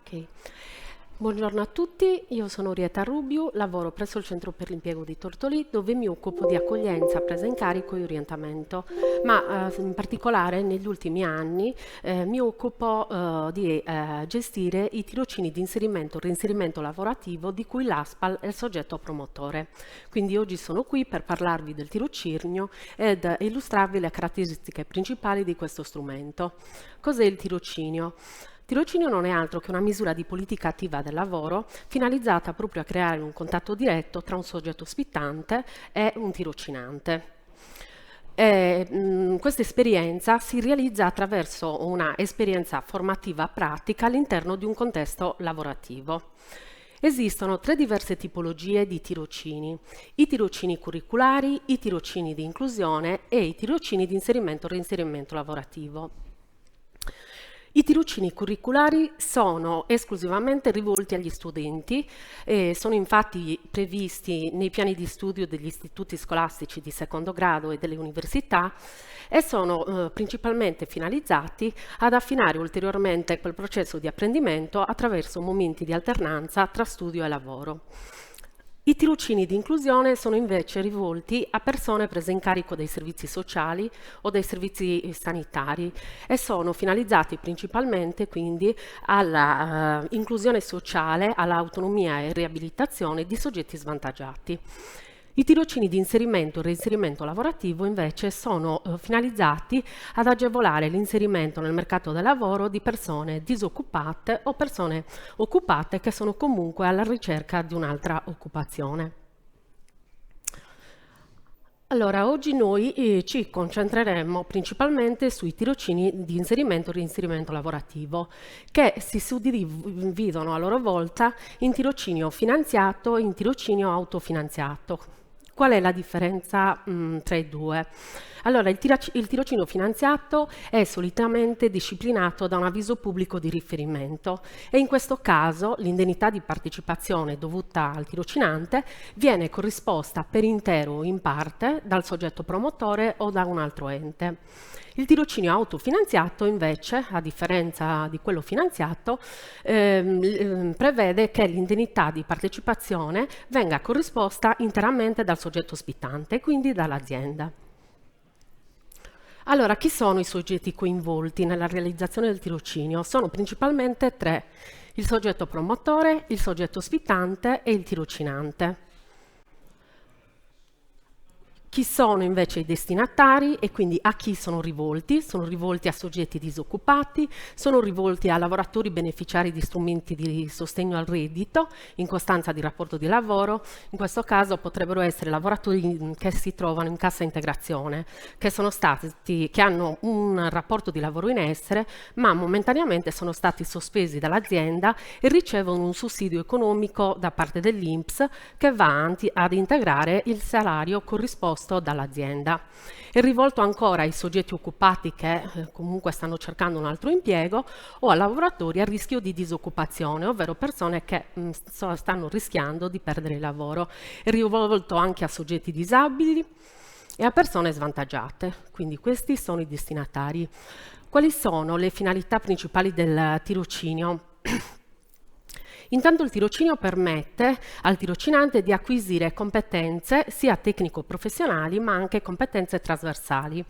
Ok. Buongiorno a tutti, io sono Orietta Rubiu, lavoro presso il Centro per l'Impiego di Tortolì, dove mi occupo di accoglienza, presa in carico e orientamento, ma in particolare negli ultimi anni mi occupo di gestire i tirocini di inserimento e reinserimento lavorativo di cui l'ASPAL è il soggetto promotore. Quindi oggi sono qui per parlarvi del tirocinio ed illustrarvi le caratteristiche principali di questo strumento. Cos'è il tirocinio? Tirocinio non è altro che una misura di politica attiva del lavoro finalizzata proprio a creare un contatto diretto tra un soggetto ospitante e un tirocinante. Questa esperienza si realizza attraverso una esperienza formativa pratica all'interno di un contesto lavorativo. Esistono tre diverse tipologie di tirocini: i tirocini curriculari, i tirocini di inclusione e i tirocini di inserimento e reinserimento lavorativo. I tirocini curriculari sono esclusivamente rivolti agli studenti, sono infatti previsti nei piani di studio degli istituti scolastici di secondo grado e delle università e sono principalmente finalizzati ad affinare ulteriormente quel processo di apprendimento attraverso momenti di alternanza tra studio e lavoro. I tirocini di inclusione sono invece rivolti a persone prese in carico dai servizi sociali o dai servizi sanitari e sono finalizzati principalmente quindi alla inclusione sociale, all'autonomia e riabilitazione di soggetti svantaggiati. I tirocini di inserimento e reinserimento lavorativo invece sono finalizzati ad agevolare l'inserimento nel mercato del lavoro di persone disoccupate o persone occupate che sono comunque alla ricerca di un'altra occupazione. Allora, oggi noi ci concentreremo principalmente sui tirocini di inserimento e reinserimento lavorativo, che si suddividono a loro volta in tirocinio finanziato e in tirocinio autofinanziato. Qual è la differenza tra i due? Allora, il tirocinio finanziato è solitamente disciplinato da un avviso pubblico di riferimento e in questo caso l'indennità di partecipazione dovuta al tirocinante viene corrisposta per intero o in parte dal soggetto promotore o da un altro ente. Il tirocinio autofinanziato invece, a differenza di quello finanziato, prevede che l'indennità di partecipazione venga corrisposta interamente dal soggetto ospitante, quindi dall'azienda. Allora, chi sono i soggetti coinvolti nella realizzazione del tirocinio? Sono principalmente tre: il soggetto promotore, il soggetto ospitante e il tirocinante. Chi sono invece i destinatari e quindi a chi sono rivolti? Sono rivolti a soggetti disoccupati, sono rivolti a lavoratori beneficiari di strumenti di sostegno al reddito in costanza di rapporto di lavoro. In questo caso potrebbero essere lavoratori che si trovano in cassa integrazione, che hanno un rapporto di lavoro in essere, ma momentaneamente sono stati sospesi dall'azienda e ricevono un sussidio economico da parte dell'INPS che va ad integrare il salario corrisposto dall'azienda. È rivolto ancora ai soggetti occupati che comunque stanno cercando un altro impiego o a lavoratori a rischio di disoccupazione, ovvero persone che stanno rischiando di perdere il lavoro. È rivolto anche a soggetti disabili e a persone svantaggiate. Quindi questi sono i destinatari. Quali sono le finalità principali del tirocinio? Intanto il tirocinio permette al tirocinante di acquisire competenze sia tecnico-professionali ma anche competenze trasversali.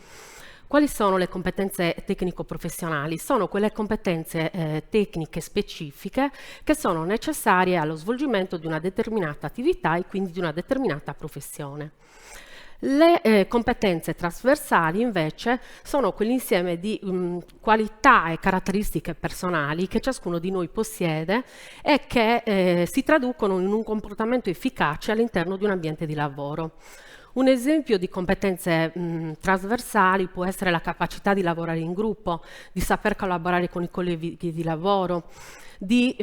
Quali sono le competenze tecnico-professionali? Sono quelle competenze tecniche specifiche che sono necessarie allo svolgimento di una determinata attività e quindi di una determinata professione. Le competenze trasversali invece sono quell'insieme di qualità e caratteristiche personali che ciascuno di noi possiede e che si traducono in un comportamento efficace all'interno di un ambiente di lavoro. Un esempio di competenze trasversali può essere la capacità di lavorare in gruppo, di saper collaborare con i colleghi di lavoro, di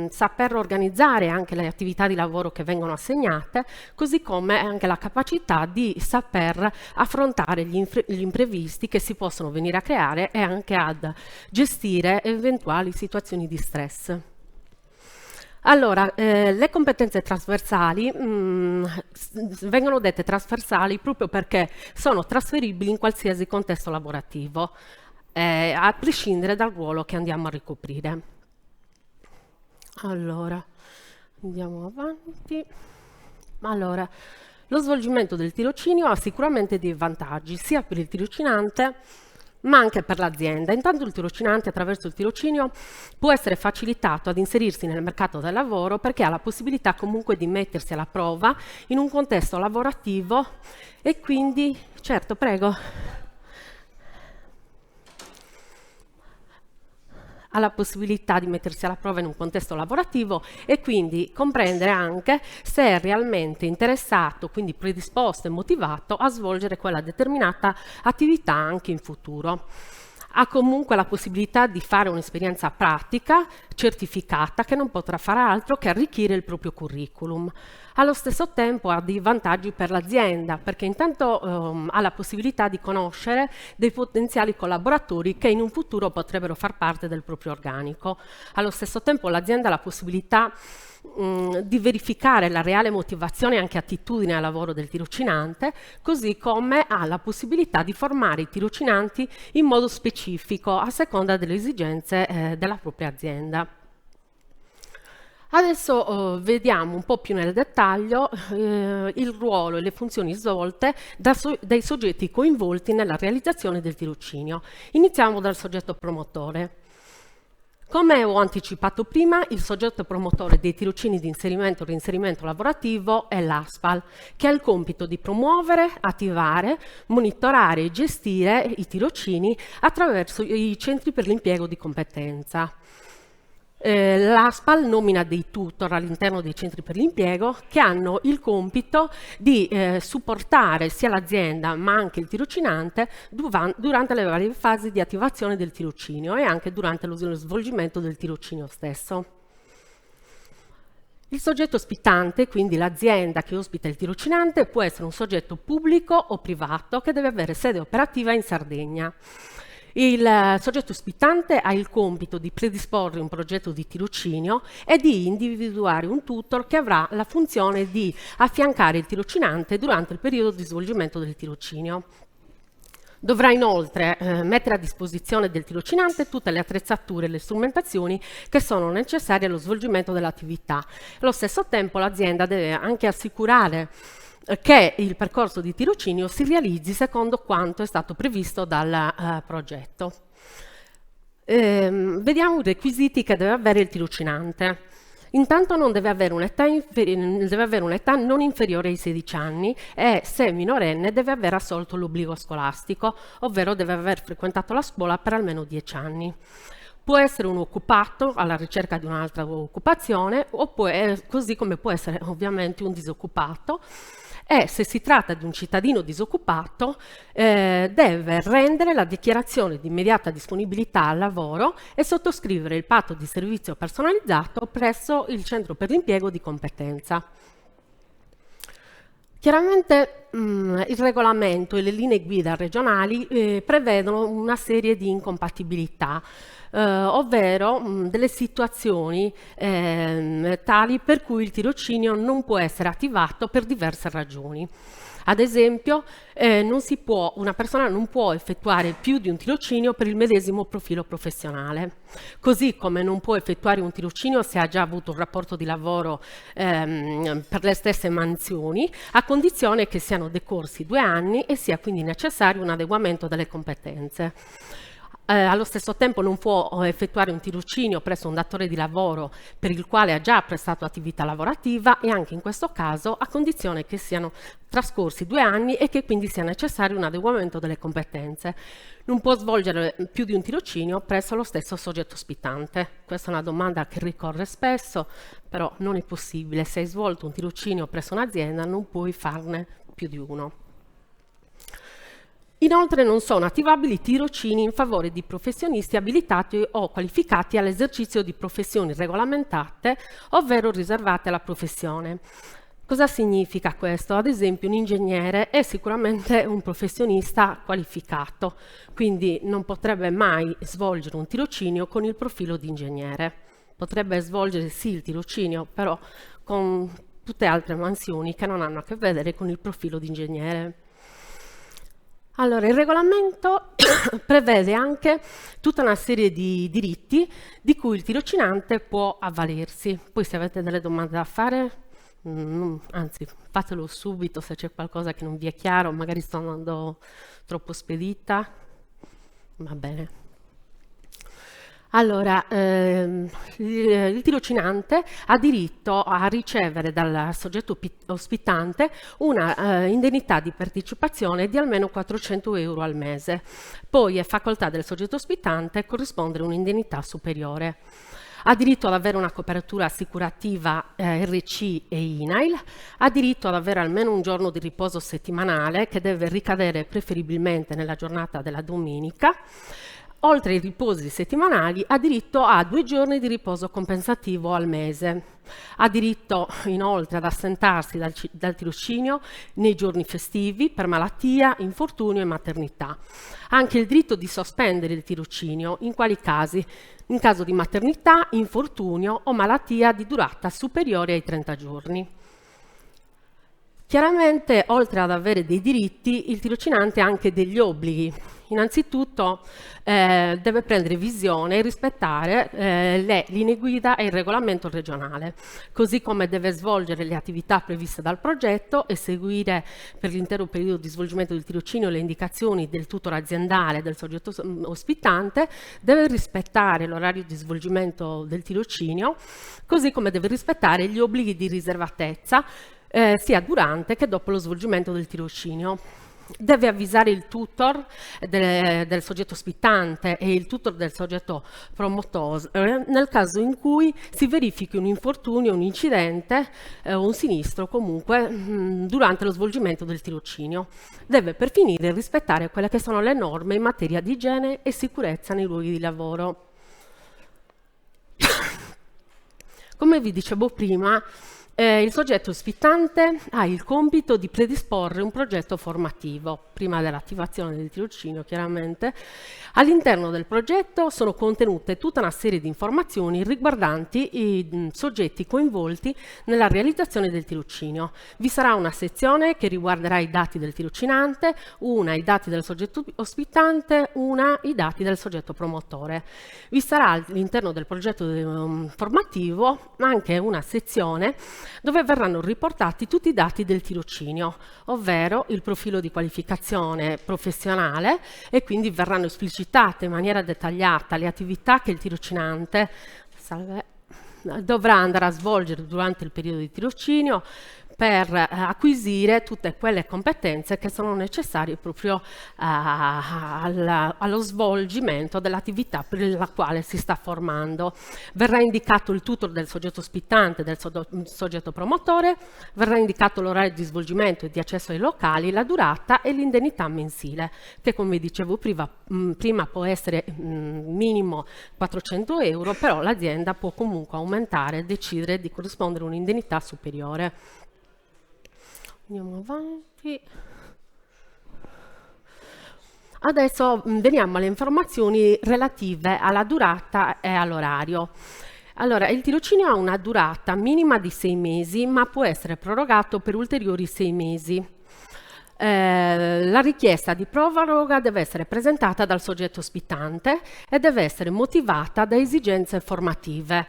saper organizzare anche le attività di lavoro che vengono assegnate, così come anche la capacità di saper affrontare gli imprevisti che si possono venire a creare e anche ad gestire eventuali situazioni di stress. Allora, le competenze trasversali vengono dette trasversali proprio perché sono trasferibili in qualsiasi contesto lavorativo, a prescindere dal ruolo che andiamo a ricoprire. Allora, andiamo avanti. Allora, lo svolgimento del tirocinio ha sicuramente dei vantaggi, sia per il tirocinante ma anche per l'azienda. Intanto il tirocinante attraverso il tirocinio può essere facilitato ad inserirsi nel mercato del lavoro perché ha la possibilità comunque di mettersi alla prova in un contesto lavorativo e quindi, certo, prego. Ha la possibilità di mettersi alla prova in un contesto lavorativo e quindi comprendere anche se è realmente interessato, quindi predisposto e motivato a svolgere quella determinata attività anche in futuro. Ha comunque la possibilità di fare un'esperienza pratica, certificata, che non potrà fare altro che arricchire il proprio curriculum. Allo stesso tempo ha dei vantaggi per l'azienda, perché intanto ha la possibilità di conoscere dei potenziali collaboratori che in un futuro potrebbero far parte del proprio organico. Allo stesso tempo l'azienda ha la possibilità di verificare la reale motivazione e anche attitudine al lavoro del tirocinante, così come ha la possibilità di formare i tirocinanti in modo specifico a seconda delle esigenze della propria azienda. Adesso vediamo un po' più nel dettaglio il ruolo e le funzioni svolte dai soggetti coinvolti nella realizzazione del tirocinio. Iniziamo dal soggetto promotore. Come ho anticipato prima, il soggetto promotore dei tirocini di inserimento e reinserimento lavorativo è l'ASPAL, che ha il compito di promuovere, attivare, monitorare e gestire i tirocini attraverso i centri per l'impiego di competenza. L'ASPAL nomina dei tutor all'interno dei centri per l'impiego che hanno il compito di supportare sia l'azienda ma anche il tirocinante durante le varie fasi di attivazione del tirocinio e anche durante lo svolgimento del tirocinio stesso. Il soggetto ospitante, quindi l'azienda che ospita il tirocinante, può essere un soggetto pubblico o privato che deve avere sede operativa in Sardegna. Il soggetto ospitante ha il compito di predisporre un progetto di tirocinio e di individuare un tutor che avrà la funzione di affiancare il tirocinante durante il periodo di svolgimento del tirocinio. Dovrà inoltre mettere a disposizione del tirocinante tutte le attrezzature e le strumentazioni che sono necessarie allo svolgimento dell'attività. Allo stesso tempo l'azienda deve anche assicurare che il percorso di tirocinio si realizzi secondo quanto è stato previsto dal progetto. Vediamo i requisiti che deve avere il tirocinante. Intanto non deve avere un'età non inferiore ai 16 anni e, se minorenne, deve aver assolto l'obbligo scolastico, ovvero deve aver frequentato la scuola per almeno 10 anni. Può essere un occupato alla ricerca di un'altra occupazione, così come può essere ovviamente un disoccupato. E se si tratta di un cittadino disoccupato deve rendere la dichiarazione di immediata disponibilità al lavoro e sottoscrivere il patto di servizio personalizzato presso il centro per l'impiego di competenza. Chiaramente il regolamento e le linee guida regionali prevedono una serie di incompatibilità, ovvero delle situazioni tali per cui il tirocinio non può essere attivato per diverse ragioni. Ad esempio, una persona non può effettuare più di un tirocinio per il medesimo profilo professionale, così come non può effettuare un tirocinio se ha già avuto un rapporto di lavoro per le stesse mansioni, a condizione che siano decorsi 2 anni e sia quindi necessario un adeguamento delle competenze. Allo stesso tempo non può effettuare un tirocinio presso un datore di lavoro per il quale ha già prestato attività lavorativa e anche in questo caso a condizione che siano trascorsi 2 anni e che quindi sia necessario un adeguamento delle competenze. Non può svolgere più di un tirocinio presso lo stesso soggetto ospitante. Questa è una domanda che ricorre spesso, però non è possibile. Se hai svolto un tirocinio presso un'azienda non puoi farne più di uno. Inoltre non sono attivabili tirocini in favore di professionisti abilitati o qualificati all'esercizio di professioni regolamentate, ovvero riservate alla professione. Cosa significa questo? Ad esempio un ingegnere è sicuramente un professionista qualificato, quindi non potrebbe mai svolgere un tirocinio con il profilo di ingegnere. Potrebbe svolgere sì il tirocinio, però con tutte altre mansioni che non hanno a che vedere con il profilo di ingegnere. Allora, il regolamento prevede anche tutta una serie di diritti di cui il tirocinante può avvalersi. Poi se avete delle domande da fare, anzi fatelo subito se c'è qualcosa che non vi è chiaro, magari sto andando troppo spedita. Va bene. Allora, il tirocinante ha diritto a ricevere dal soggetto ospitante una indennità di partecipazione di almeno 400 euro al mese. Poi è facoltà del soggetto ospitante corrispondere un'indennità superiore. Ha diritto ad avere una copertura assicurativa RC e INAIL, ha diritto ad avere almeno un giorno di riposo settimanale che deve ricadere preferibilmente nella giornata della domenica. Oltre ai riposi settimanali, ha diritto a 2 giorni di riposo compensativo al mese. Ha diritto inoltre ad assentarsi dal tirocinio nei giorni festivi per malattia, infortunio e maternità. Ha anche il diritto di sospendere il tirocinio. In quali casi? In caso di maternità, infortunio o malattia di durata superiore ai 30 giorni. Chiaramente, oltre ad avere dei diritti, il tirocinante ha anche degli obblighi. Innanzitutto deve prendere visione e rispettare le linee guida e il regolamento regionale, così come deve svolgere le attività previste dal progetto e seguire per l'intero periodo di svolgimento del tirocinio le indicazioni del tutor aziendale del soggetto ospitante, deve rispettare l'orario di svolgimento del tirocinio, così come deve rispettare gli obblighi di riservatezza sia durante che dopo lo svolgimento del tirocinio. Deve avvisare il tutor del soggetto ospitante e il tutor del soggetto promotore nel caso in cui si verifichi un infortunio, un incidente o un sinistro comunque durante lo svolgimento del tirocinio. Deve per finire rispettare quelle che sono le norme in materia di igiene e sicurezza nei luoghi di lavoro. Come vi dicevo prima, il soggetto ospitante ha il compito di predisporre un progetto formativo, prima dell'attivazione del tirocinio chiaramente. All'interno del progetto sono contenute tutta una serie di informazioni riguardanti i soggetti coinvolti nella realizzazione del tirocinio. Vi sarà una sezione che riguarderà i dati del tirocinante, una i dati del soggetto ospitante, una i dati del soggetto promotore. Vi sarà all'interno del progetto formativo anche una sezione dove verranno riportati tutti i dati del tirocinio, ovvero il profilo di qualificazione professionale, e quindi verranno esplicitate in maniera dettagliata le attività che il tirocinante dovrà andare a svolgere durante il periodo di tirocinio per acquisire tutte quelle competenze che sono necessarie proprio allo svolgimento dell'attività per la quale si sta formando. Verrà indicato il tutor del soggetto ospitante, del soggetto promotore, verrà indicato l'orario di svolgimento e di accesso ai locali, la durata e l'indennità mensile, che come dicevo prima può essere minimo 400 euro, però l'azienda può comunque aumentare e decidere di corrispondere un'indennità superiore. Andiamo avanti. Adesso veniamo alle informazioni relative alla durata e all'orario. Allora, il tirocinio ha una durata minima di 6 mesi, ma può essere prorogato per ulteriori 6 mesi. La richiesta di proroga deve essere presentata dal soggetto ospitante e deve essere motivata da esigenze formative.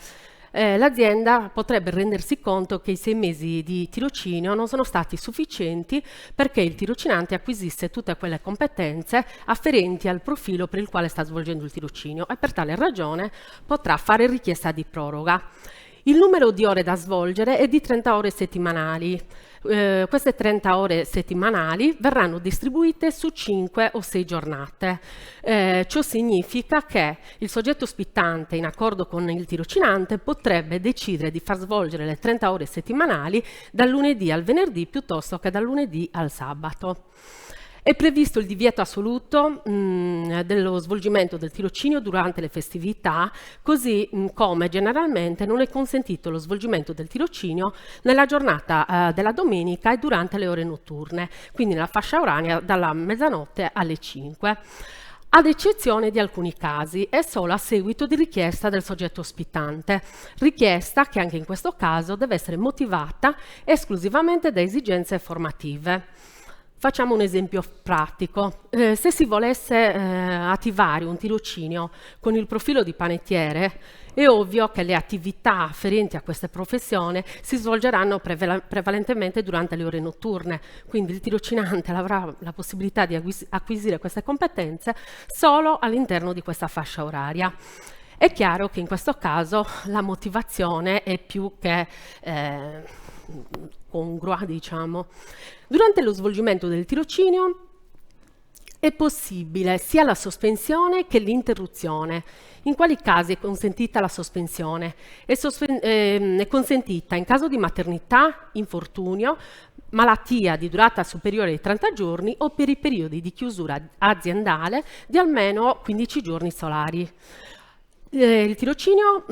L'azienda potrebbe rendersi conto che i 6 mesi di tirocinio non sono stati sufficienti perché il tirocinante acquisisse tutte quelle competenze afferenti al profilo per il quale sta svolgendo il tirocinio e per tale ragione potrà fare richiesta di proroga. Il numero di ore da svolgere è di 30 ore settimanali. Queste 30 ore settimanali verranno distribuite su 5 o 6 giornate. Ciò significa che il soggetto ospitante, in accordo con il tirocinante, potrebbe decidere di far svolgere le 30 ore settimanali dal lunedì al venerdì piuttosto che dal lunedì al sabato. È previsto il divieto assoluto dello svolgimento del tirocinio durante le festività, così come generalmente non è consentito lo svolgimento del tirocinio nella giornata della domenica e durante le ore notturne, quindi nella fascia oraria dalla mezzanotte alle 5. Ad eccezione di alcuni casi e solo a seguito di richiesta del soggetto ospitante, richiesta che anche in questo caso deve essere motivata esclusivamente da esigenze formative. Facciamo un esempio pratico. Se si volesse attivare un tirocinio con il profilo di panettiere, è ovvio che le attività afferenti a questa professione si svolgeranno prevalentemente durante le ore notturne, quindi il tirocinante avrà la possibilità di acquisire queste competenze solo all'interno di questa fascia oraria. È chiaro che in questo caso la motivazione è più che congrua, diciamo. Durante lo svolgimento del tirocinio è possibile sia la sospensione che l'interruzione. In quali casi è consentita la sospensione? È consentita in caso di maternità, infortunio, malattia di durata superiore ai 30 giorni o per i periodi di chiusura aziendale di almeno 15 giorni solari. Il tirocinio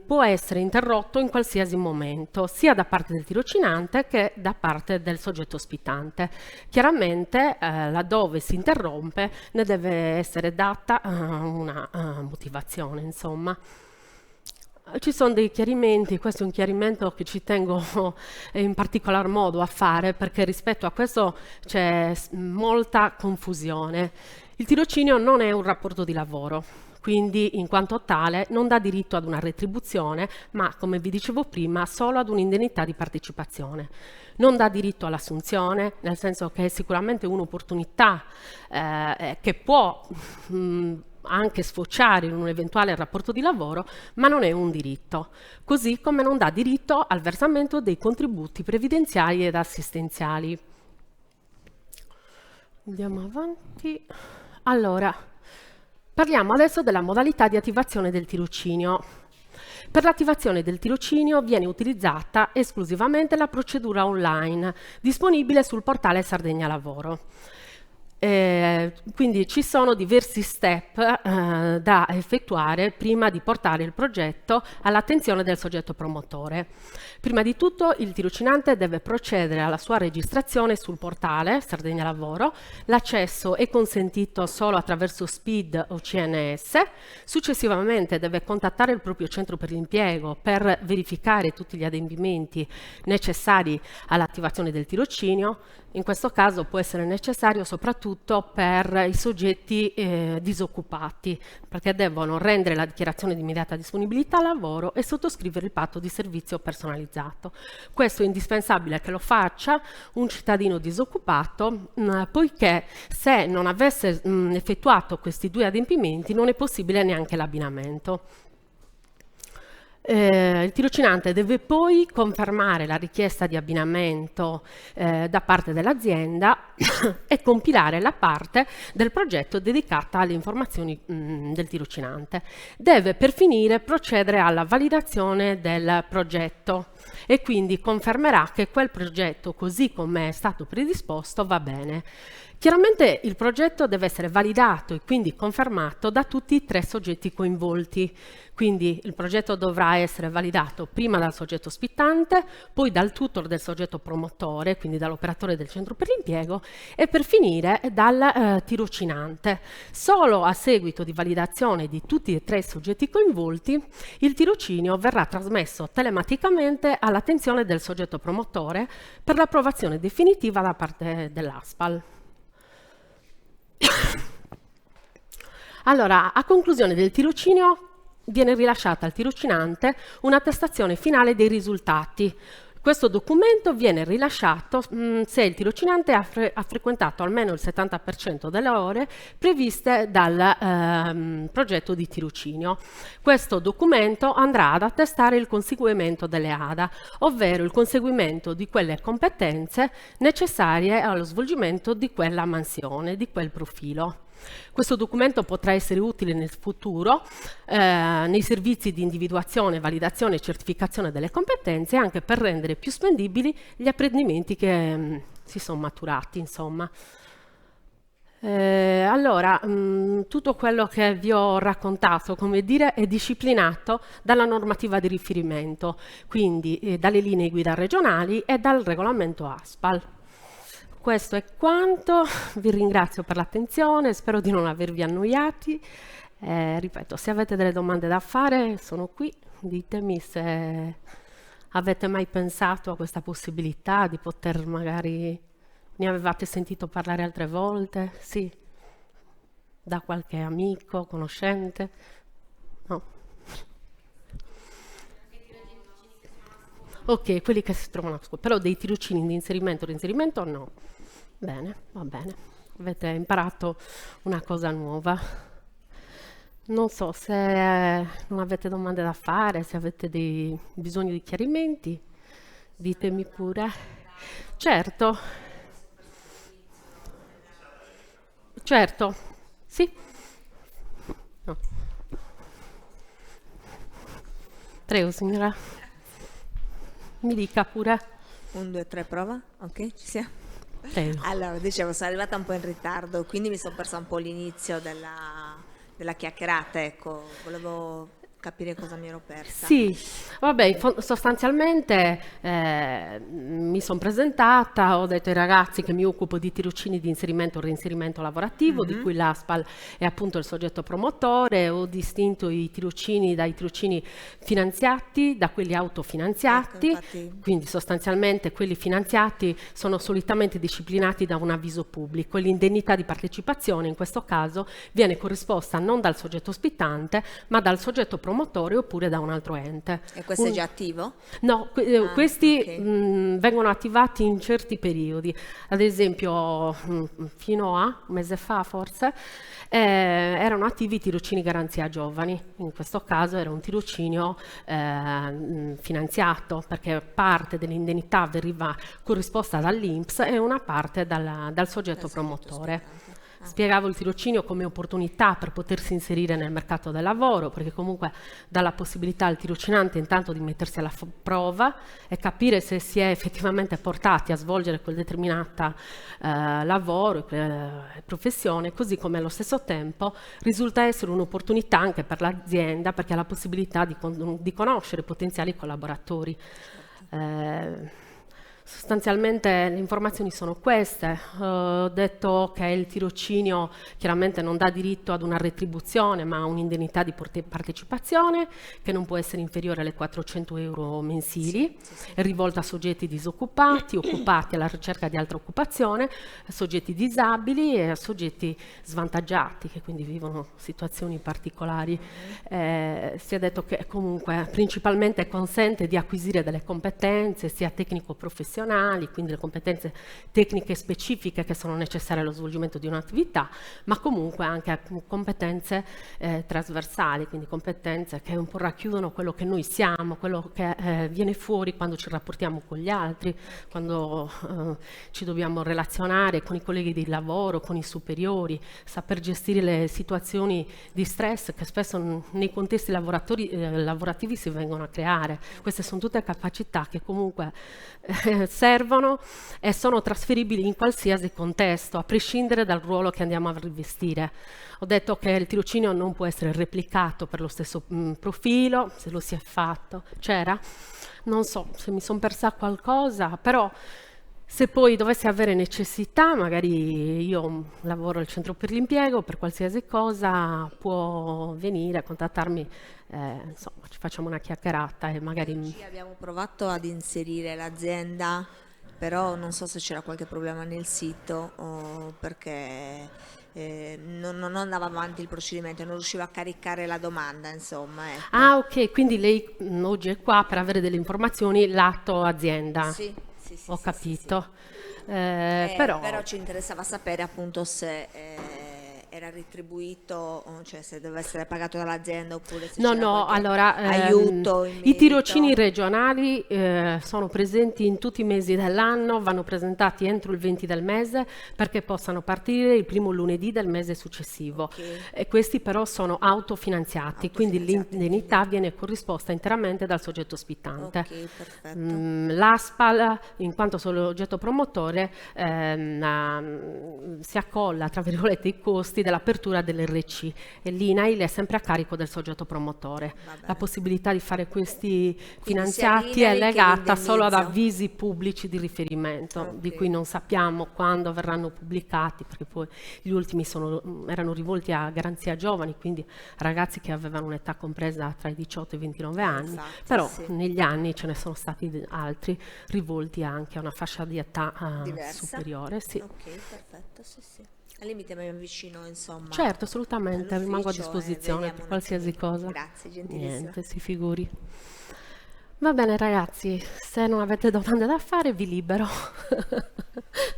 può essere interrotto in qualsiasi momento, sia da parte del tirocinante che da parte del soggetto ospitante. Chiaramente, laddove si interrompe, ne deve essere data una motivazione, insomma. Ci sono dei chiarimenti, questo è un chiarimento che ci tengo in particolar modo a fare, perché rispetto a questo c'è molta confusione. Il tirocinio non è un rapporto di lavoro, quindi in quanto tale non dà diritto ad una retribuzione, ma come vi dicevo prima solo ad un'indennità di partecipazione. Non dà diritto all'assunzione, nel senso che è sicuramente un'opportunità che può anche sfociare in un eventuale rapporto di lavoro, ma non è un diritto. Così come non dà diritto al versamento dei contributi previdenziali ed assistenziali. Andiamo avanti. Allora, parliamo adesso della modalità di attivazione del tirocinio. Per l'attivazione del tirocinio viene utilizzata esclusivamente la procedura online, disponibile sul portale Sardegna Lavoro. Quindi ci sono diversi step da effettuare prima di portare il progetto all'attenzione del soggetto promotore. Prima di tutto il tirocinante deve procedere alla sua registrazione sul portale Sardegna Lavoro. L'accesso è consentito solo attraverso SPID o CNS. Successivamente deve contattare il proprio centro per l'impiego per verificare tutti gli adempimenti necessari all'attivazione del tirocinio. In questo caso può essere necessario soprattutto per i soggetti disoccupati, perché devono rendere la dichiarazione di immediata disponibilità al lavoro e sottoscrivere il patto di servizio personalizzato. Questo è indispensabile che lo faccia un cittadino disoccupato, poiché se non avesse effettuato questi due adempimenti non è possibile neanche l'abbinamento. Il tirocinante deve poi confermare la richiesta di abbinamento da parte dell'azienda e compilare la parte del progetto dedicata alle informazioni del tirocinante. Deve per finire procedere alla validazione del progetto e quindi confermerà che quel progetto, così come è stato predisposto, va bene. Chiaramente il progetto deve essere validato e quindi confermato da tutti i 3 soggetti coinvolti. Quindi il progetto dovrà essere validato prima dal soggetto ospitante, poi dal tutor del soggetto promotore, quindi dall'operatore del centro per l'impiego, e per finire dal tirocinante. Solo a seguito di validazione di tutti e 3 i soggetti coinvolti, il tirocinio verrà trasmesso telematicamente all'attenzione del soggetto promotore per l'approvazione definitiva da parte dell'ASPAL. Allora, a conclusione del tirocinio viene rilasciata al tirocinante un'attestazione finale dei risultati. Questo documento viene rilasciato se il tirocinante ha frequentato almeno il 70% delle ore previste dal progetto di tirocinio. Questo documento andrà ad attestare il conseguimento delle ADA, ovvero il conseguimento di quelle competenze necessarie allo svolgimento di quella mansione, di quel profilo. Questo documento potrà essere utile nel futuro nei servizi di individuazione, validazione e certificazione delle competenze, anche per rendere più spendibili gli apprendimenti che si sono maturati, insomma. Allora, tutto quello che vi ho raccontato, come dire, è disciplinato dalla normativa di riferimento, quindi dalle linee guida regionali e dal regolamento ASPAL. Questo è quanto, vi ringrazio per l'attenzione, spero di non avervi annoiati. Ripeto, se avete delle domande da fare sono qui, ditemi se avete mai pensato a questa possibilità di poter magari Ne avevate sentito parlare altre volte? Sì? Da qualche amico, conoscente? No? Ok, quelli che si trovano a scuola, però dei tirocini di inserimento o reinserimento no. Bene, va bene. Avete imparato una cosa nuova. Non so se non avete domande da fare, se avete dei bisogni di chiarimenti, ditemi pure. Certo, certo, sì. No. Prego, signora, mi dica pure. 1, 2, 3, prova. Ok, ci siamo. Prego. Allora, dicevo, sono arrivata un po' in ritardo, quindi mi sono persa un po' l'inizio della chiacchierata, ecco, volevo capire cosa mi ero persa. Sì, vabbè, sostanzialmente mi sono presentata, ho detto ai ragazzi che mi occupo di tirocini di inserimento o reinserimento lavorativo, di cui l'ASPAL è appunto il soggetto promotore, ho distinto i tirocini dai tirocini finanziati da quelli Ecco, autofinanziati, infatti, quindi sostanzialmente quelli finanziati sono solitamente disciplinati da un avviso pubblico e l'indennità di partecipazione in questo caso viene corrisposta non dal soggetto ospitante ma dal soggetto promotore oppure da un altro ente. e questo è già attivo? No, Ah, questi ok. vengono attivati in certi periodi, ad esempio fino a un mese fa forse erano attivi i tirocini garanzia giovani, in questo caso era un tirocinio finanziato perché parte dell'indennità veniva corrisposta dall'INPS e una parte dal soggetto Dal soggetto promotore. ospitante. Ah, Spiegavo il tirocinio come opportunità per potersi inserire nel mercato del lavoro, perché comunque dà la possibilità al tirocinante intanto di mettersi alla prova e capire se si è effettivamente portati a svolgere quel determinata lavoro e professione, così come allo stesso tempo risulta essere un'opportunità anche per l'azienda perché ha la possibilità di conoscere potenziali collaboratori. Eh, Sostanzialmente le informazioni sono queste. Ho detto che il tirocinio chiaramente non dà diritto ad una retribuzione ma a un'indennità di partecipazione che non può essere inferiore alle 400 euro mensili, è rivolta a soggetti disoccupati, occupati alla ricerca di altra occupazione, a soggetti disabili e a soggetti svantaggiati che quindi vivono situazioni particolari. Si è detto che comunque principalmente consente di acquisire delle competenze sia tecnico-professionali, quindi le competenze tecniche specifiche che sono necessarie allo svolgimento di un'attività, ma comunque anche competenze trasversali, quindi competenze che un po' racchiudono quello che noi siamo, quello che viene fuori quando ci rapportiamo con gli altri, quando ci dobbiamo relazionare con i colleghi di lavoro, con i superiori, saper gestire le situazioni di stress che spesso nei contesti lavorativi si vengono a creare. Queste sono tutte capacità che comunque servono e sono trasferibili in qualsiasi contesto, a prescindere dal ruolo che andiamo a rivestire. Ho detto che il tirocinio non può essere replicato per lo stesso profilo, se lo si è fatto. C'era? Non so se mi sono persa qualcosa, però se poi dovessi avere necessità, magari io lavoro al centro per l'impiego, per qualsiasi cosa può venire a contattarmi, insomma, ci facciamo una chiacchierata e magari... Ci abbiamo provato ad inserire l'azienda, però non so se c'era qualche problema nel sito o perché non andava avanti il procedimento, non riusciva a caricare la domanda, insomma, ecco. Ah, ok, quindi lei oggi è qua per avere delle informazioni lato azienda. Sì, sì, sì, Ho sì, sì, sì. capito. Però Però ci interessava sapere appunto se era retribuito, cioè se doveva essere pagato dall'azienda oppure se no, c'era no, qualche allora aiuto in i tirocini merito. regionali sono presenti in tutti i mesi dell'anno, vanno presentati entro il 20 del mese perché possano partire il primo lunedì del mese successivo. Ok, E questi però sono autofinanziati, quindi autofinanziati, quindi. l'indennità viene corrisposta interamente dal soggetto ospitante. Ok, perfetto. L'ASPAL, in quanto soggetto promotore, si accolla, tra virgolette, i costi dell'apertura dell'RC e l'INAIL è sempre a carico del soggetto promotore. La possibilità di fare questi finanziati è legata solo ad avvisi pubblici di riferimento, di cui non sappiamo quando verranno pubblicati, perché poi gli ultimi erano rivolti a garanzia giovani, quindi ragazzi che avevano un'età compresa tra i 18 e i 29 anni, però negli anni ce ne sono stati altri rivolti anche a una fascia di età superiore. Sì. Ok, perfetto, sì, sì. Al limite mi avvicino, insomma. Certo, assolutamente, rimango a disposizione per qualsiasi cosa. Grazie, gentilissima. Niente, si figuri. Va bene ragazzi, se non avete domande da fare vi libero.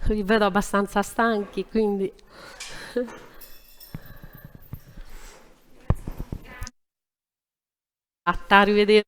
Vi vedo abbastanza stanchi, quindi... Arrivederci.